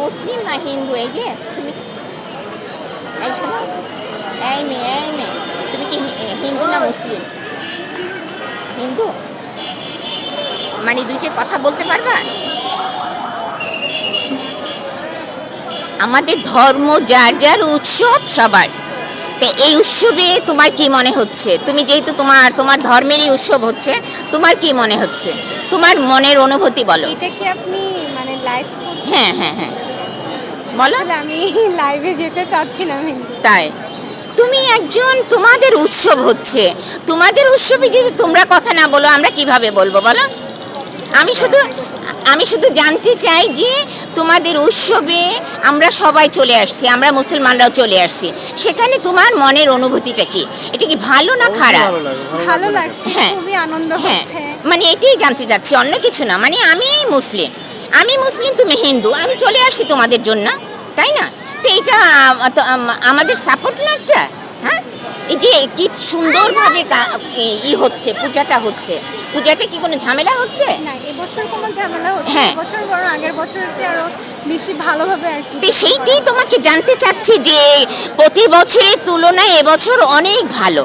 মুসলিম না হিন্দু? এই যে তুমি, এই শোনো, এই মেয়ে তুমি কি হিন্দু না মুসলিম? হিন্দু মানে দুইটা কথা বলতে পারবা? আমাদের ধর্ম যার যার, উৎসব সবার। তো এই উৎসবে তোমার কি মনে হচ্ছে? তুমি যেহেতু তোমার ধর্মেরই উৎসব হচ্ছে, তোমার কি মনে হচ্ছে? তোমার মনের অনুভূতি বলো। এটা কি আপনি মানে লাইভ? হ্যাঁ হ্যাঁ হ্যাঁ, বলো। আসলে আমি লাইভে যেতে চাচ্ছি না। তাই তুমি একজন, তোমাদের উৎসব হচ্ছে, তোমাদের উৎসবে যদি তোমরা কথা না বলো, আমরা কিভাবে বলবো বলো? আমি শুধু জানতে চাই যে তোমাদের উৎসবে আমরা সবাই চলে আসছি, আমরা মুসলমানরাও চলে আসছি, সেখানে তোমার মনের অনুভূতিটা কি? এটা কি ভালো না খারাপ? ভালো লাগছে, হ্যাঁ খুবই আনন্দ হ্যাঁ, হচ্ছে। মানে এটাই জানতে চাচ্ছি, অন্য কিছু না। মানে আমি মুসলিম, তুমি হিন্দু, আমি চলে আসছি তোমাদের জন্য, তাই না? তো এইটা আমাদের সাপোর্ট না একটা? হ্যাঁ, এই যে কি সুন্দরভাবে হচ্ছে, পূজাটা কি কোনো ঝামেলা হচ্ছে? না, এবছর কোনো ঝামেলা হচ্ছে না। হ্যাঁ। এবছর বরং আগের বছরের চেয়ে আরো বেশি ভালোভাবে আর কি। তো সেইটাই তোমাকে জানতে চাচ্ছি যে প্রতি বছরের তুলনায় এবছর অনেক ভালো।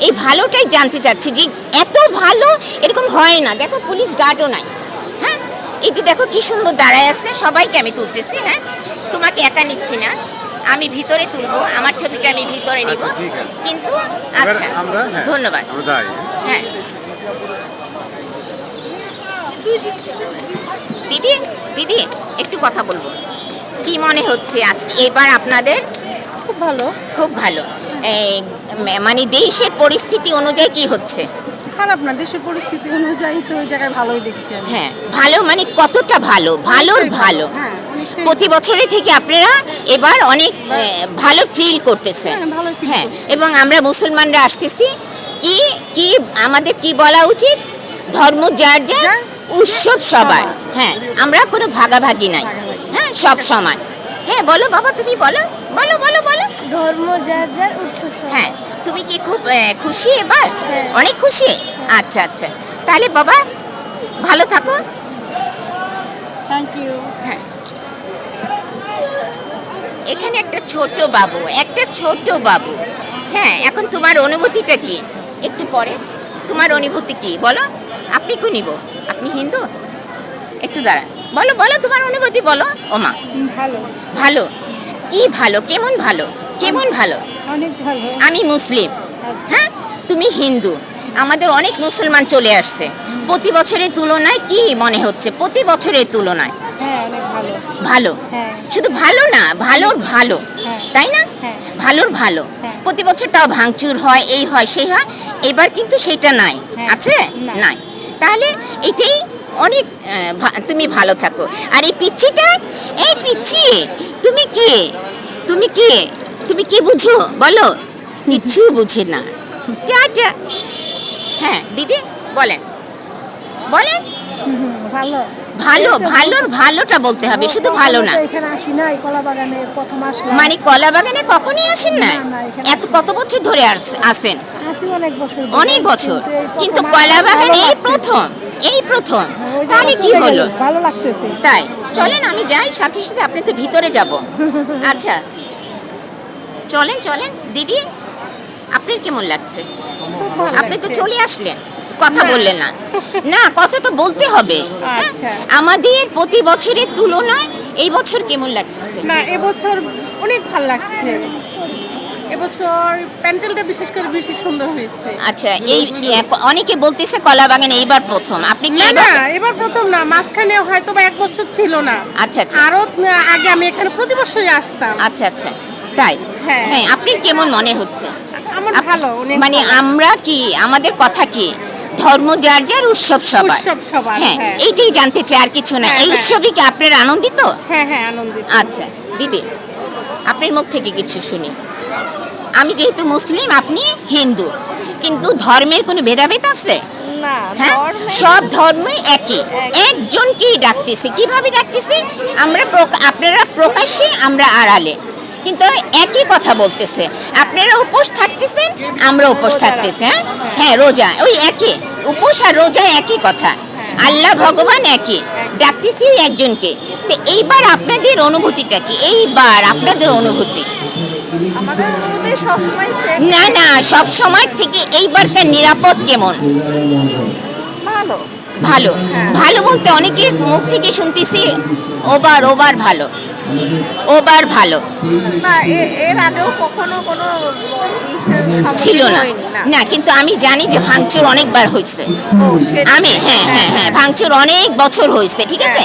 এই ভালোটাই জানতে চাচ্ছি যে এত ভালো এরকম হয় না। দেখো, পুলিশ গার্ডও নাই। হ্যাঁ, এই যে দেখো কি সুন্দর দাঁড়ায় আছে, সবাইকে আমি তুলতেছি। হ্যাঁ, তোমাকে একা নিচ্ছি না, আমি ভিতরে তুলবো, আমার ছবিটা আমি ভিতরে নিব। কিন্তু আচ্ছা, ধন্যবাদ। হ্যাঁ দিদি, দিদি একটু কথা বলবো। কি মনে হচ্ছে আজকে এবার আপনাদের? খুব ভালো। খুব ভালো। মানে দেশের পরিস্থিতি অনুযায়ী কি হচ্ছে? খারাপ না, দেশের পরিস্থিতি অনুযায়ী তো ওই জায়গায় ভালোই দেখছি আমি। হ্যাঁ, ভালো মানে কতটা ভালো? ভালোর ভালো। হ্যাঁ, অনেকটাই প্রতি বছরের থেকে আপনারা এবার অনেক ভালো ফিল করতেছেন। হ্যাঁ, ভালো feel হ্যাঁ, করছি। এবং আমরা মুসলমানরা আসতেছি, কি কি আমাদের কি বলা উচিত? ধর্ম যার যার, উৎসব সবার। হ্যাঁ, আমরা কোনো ভাগাভাগি নাই। হ্যাঁ, সব সমান। হ্যাঁ, বলো বাবা, তুমি বলো বলো বলো বলো। ধর্ম যার যার, উৎসব সবার। হ্যাঁ, তুমি কি খুব খুশি এবার? হ্যাঁ। অনেক খুশি? আচ্ছা আচ্ছা, তাহলে বাবা ভালো থাকো। Thank you. হ্যাঁ, এখানে একটা ছোট বাবু। হ্যাঁ, এখন তোমার অনুভূতিটা কি? একটু পরে তোমার অনুভূতি কি বলো? আপনি কি নিব? আপনি হিন্দু? একটু দাঁড়া, বলো বলো তোমার অনুভূতি বলো। ওমা, ভালো, ভালো? কি ভালো? কেমন ভালো? কেমন ভালো? অনেক ভালো। আমি মুসলিম। আচ্ছা। হ্যাঁ, তুমি হিন্দু। আমাদের অনেক মুসলমান চলে আসছে। প্রতি বছরের তুলনায় কি মনে হচ্ছে? প্রতি বছরের তুলনায় হ্যাঁ, অনেক ভালো। ভালো? হ্যাঁ। শুধু ভালো না, ভালোর ভালো, হ্যাঁ। তাই না? হ্যাঁ। ভালোর ভালো। হ্যাঁ। প্রতি বছর তাও ভাঙচুর হয়, এই হয় সেই হয়, এবার কিন্তু সেটা নাই। হ্যাঁ। আছে? না। নাই। তাহলে এটাই অনেক, তুমি ভালো থাকো। আর এই পিচ্চিটা, এই পিচ্চি, তুমি কে? তুমি কে? তুমি কি বুঝো বলো? কিচ্ছু বুঝে না। টাটা। হ্যাঁ দিদি, বলেন বলেন। ভালো। ভালোর ভালোটা বলতে হবে, শুধু ভালো না। এখানে আসি না, এই কলা বাগানে প্রথম আসলাম। মানে কলা বাগানে কখনই আসেন না? না, না, এখানে এত কত বছর ধরে আসেন? আসি অনেক বছর। অনেক বছর, এই প্রথম কিন্তু আসলাম, কলা বাগানে ভালো এই লাগতেছে। প্রথম। ওই যে তাহলে কি চলে হলো? গেল, ভালো লাগতেছে। তাই চলেন, আমি যাই সাথে সাথে, আপনি তো ভিতরে যাব। আচ্ছা, চলেন চলেন। দিদি, আপনার কেমন লাগছে? খুব ভালো আপনি তো লাগছে। চলে আসলেন, কথা না। বললেন না। না, কথা তো বলতে হবে। হ্যাঁ? আচ্ছা। আমাদের প্রতি বছরের তুলনায় এই বছর কেমন লাগছে? না, এবছর অনেক ভালো লাগছে। এবছর প্যান্ডেলটা বিশেষ করে বেশি সুন্দর হয়েছে। আচ্ছা, এই অনেকে বলতেছে কলা বাগান এইবার প্রথম, আপনি কি না না, এবার? এবার প্রথম না, মাঝখানে হয়তো বা এক বছর ছিল না। আচ্ছা আচ্ছা আরো আগে আমি এখানে প্রতি বছরই আসতাম। আচ্ছা আচ্ছা, তাই? হ্যাঁ। হ্যাঁ, আপনার কেমন মনে হচ্ছে? আমার ভালো, অনেক মানে ভালো। আমরা কি, আমাদের কথা কি? ধর্ম যার যার, উৎসব সবার। উৎসব সবার, হ্যাঁ, হ্যাঁ। এইটাই জানতে চাই, আর কিছু না। হ্যাঁ, এই হ্যাঁ। উৎসবে কি আপনার আনন্দিত? হ্যাঁ হ্যাঁ, আনন্দিত। আচ্ছা দিদি, আপনার মুখ থেকে কিছু শুনি। আমি যেহেতু মুসলিম, আপনি হিন্দু, কিন্তু ধর্মের কোনো ভেদাভেদ আছে? না, হ্যাঁ, সব ধর্মই একই। একজনকেই ডাকতেছে। কিভাবে ডাকতেছে? আপনারা প্রকাশ্যে, আমরা আড়ালে, কিন্তু একই কথা বলতেছে। আপনারা উপোস থাকতেছেন, আমরা উপোস থাকতেছি। হ্যাঁ হ্যাঁ, রোজা ওই একই, উপোস আর রোজা একই কথা। আল্লাহ ভগবান একই, ডাকতেছি একজনকে। তো এইবার আপনাদের অনুভূতিটা কি? এইবার আপনাদের অনুভূতি? আমাদের অনুভূতি সবসময় সেম, না না, সব সময় থেকে এইবারকার নিরাপদ কেমন? ভালো। ভালো। ভালো বলতে অনেকের মুখ থেকে শুনতেছি ওবার ওবার ভালো, ওবার ভালো না, এর আগেও কখনো কোনো ছিল না। না, কিন্তু আমি জানি যে ভাঙচুর অনেকবার হয়েছে। ও সেটা আমি হ্যাঁ হ্যাঁ হ্যাঁ, ভাঙচুর অনেক বছর হয়েছে, ঠিক আছে।